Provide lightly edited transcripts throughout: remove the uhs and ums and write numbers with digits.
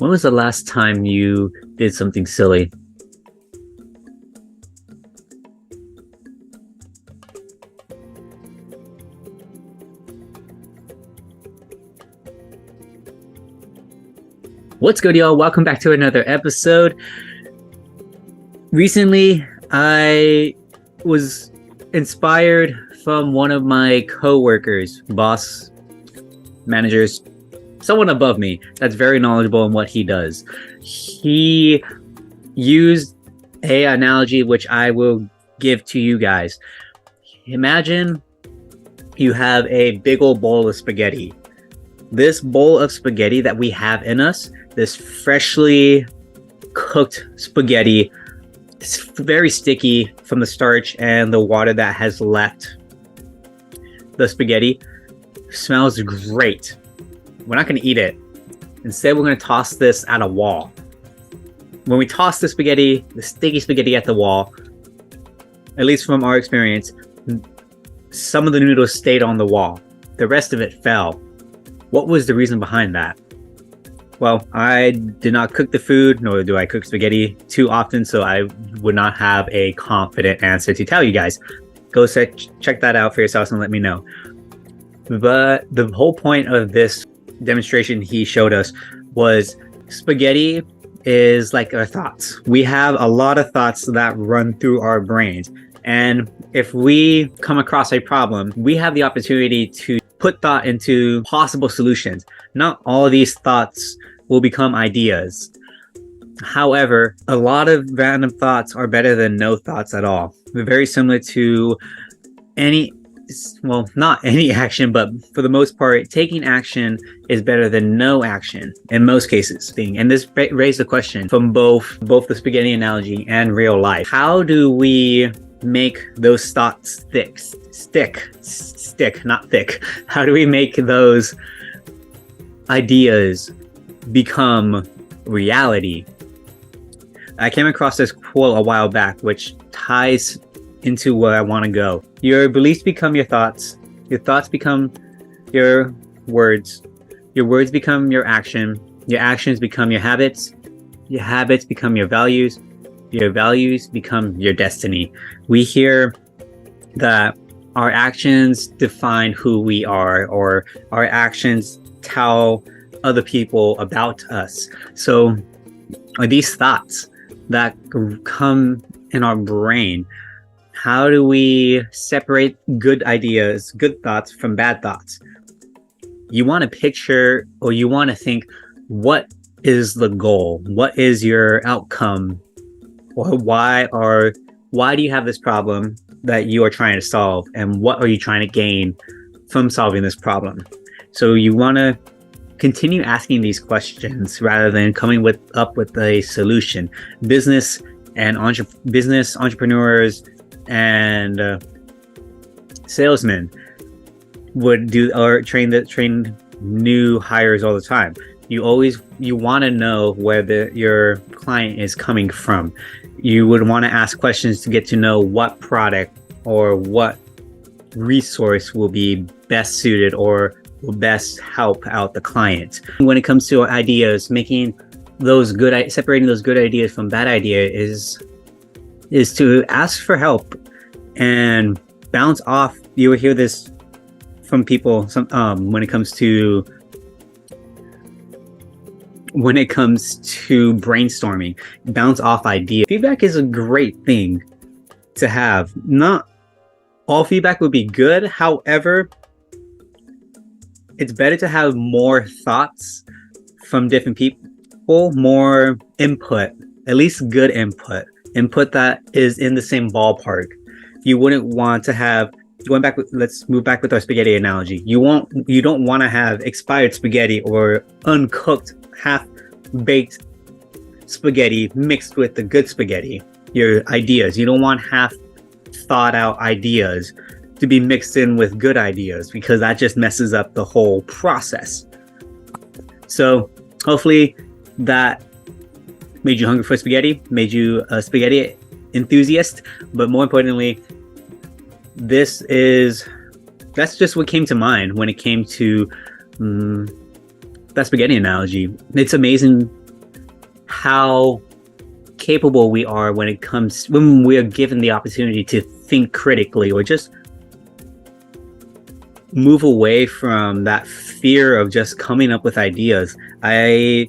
When was the last time you did something silly? What's good, y'all? Welcome back to another episode. Recently, I was inspired from one of my co-workers, boss, managers, someone above me that's very knowledgeable in what he does. He used an analogy which I will give to you guys. Imagine you have a big old bowl of spaghetti. This bowl of spaghetti that we have in us, this freshly cooked spaghetti, it's very sticky from the starch and the water that has left the spaghetti. Smells great. We're not going to eat it. Instead, we're going to toss this at a wall. When we toss the spaghetti, the sticky spaghetti at the wall, at least from our experience, some of the noodles stayed on the wall. The rest of it fell. What was the reason behind that? Well, I did not cook the food, nor do I cook spaghetti too often, so I would not have a confident answer to tell you guys. Go check that out for yourselves and let me know. But the whole point of this demonstration he showed us was spaghetti is like our thoughts. We have a lot of thoughts that run through our brains. And if we come across a problem, we have the opportunity to put thought into possible solutions. Not all of these thoughts will become ideas. However, a lot of random thoughts are better than no thoughts at all. They're very similar to not any action, but for the most part, taking action is better than no action in most cases. And this raised the question from both the spaghetti analogy and real life. How do we make those thoughts stick, not thick? How do we make those ideas become reality? I came across this quote a while back, which ties into where I want to go. Your beliefs become your thoughts become your words become your actions become your habits become your values become your destiny. We hear that our actions define who we are, or our actions tell other people about us. So are these thoughts that come in our brain, how do we separate good ideas, good thoughts from bad thoughts? You want to picture, or you want to think, what is the goal? What is your outcome? Or why do you have this problem that you are trying to solve? And what are you trying to gain from solving this problem? So you want to continue asking these questions rather than coming up with a solution. Business entrepreneurs and salesmen would train new hires all the time. You want to know where your client is coming from. You would want to ask questions to get to know what product or what resource will be best suited or will best help out the client. When it comes to ideas, separating those good ideas from bad ideas is to ask for help and bounce off. You will hear this from people when it comes to brainstorming. Bounce off ideas. Feedback is a great thing to have. Not all feedback would be good. However, it's better to have more thoughts from different people, more input, at least good input that is in the same ballpark. You wouldn't want to have, let's move back with our spaghetti analogy. You don't want to have expired spaghetti or uncooked, half-baked spaghetti mixed with the good spaghetti. Your ideas. You don't want half thought out ideas to be mixed in with good ideas, because that just messes up the whole process. So hopefully that made you hungry for spaghetti, made you a spaghetti enthusiast. But more importantly, that's just what came to mind when it came to that spaghetti analogy. It's amazing how capable we are when we are given the opportunity to think critically, or just move away from that fear of just coming up with ideas. I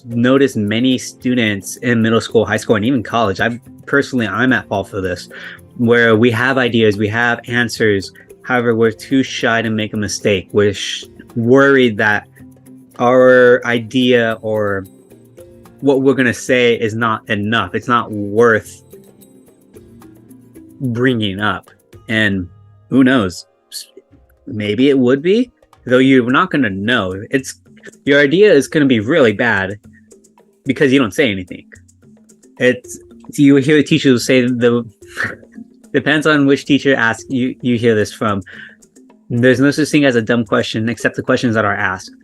noticed many students in middle school, high school, and even college, I'm at fault for this, where we have ideas, we have answers. However, we're too shy to make a mistake. We're worried that our idea or what we're going to say is not enough. It's not worth bringing up. And who knows? Maybe it would be, though you're not going to know. Your idea is going to be really bad because you don't say anything. You hear teachers say depends on which teacher asks you hear this from. There's no such thing as a dumb question except the questions that are asked.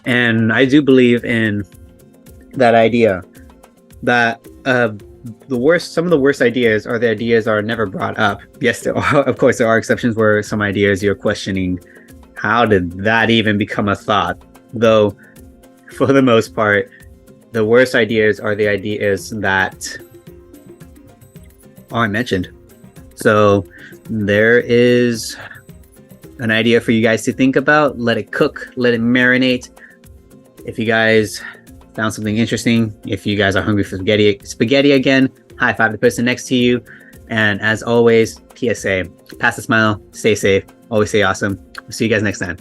And I do believe in that idea that some of the worst ideas are the ideas that are never brought up. Yes, of course, there are exceptions where some ideas you're questioning, how did that even become a thought? Though, for the most part, the worst ideas are the ideas that aren't mentioned. So there is an idea for you guys to think about. Let it cook, let it marinate. If you guys found something interesting, if you guys are hungry for spaghetti again, high five the person next to you. And as always, PSA, pass the smile, stay safe, always stay awesome. See you guys next time.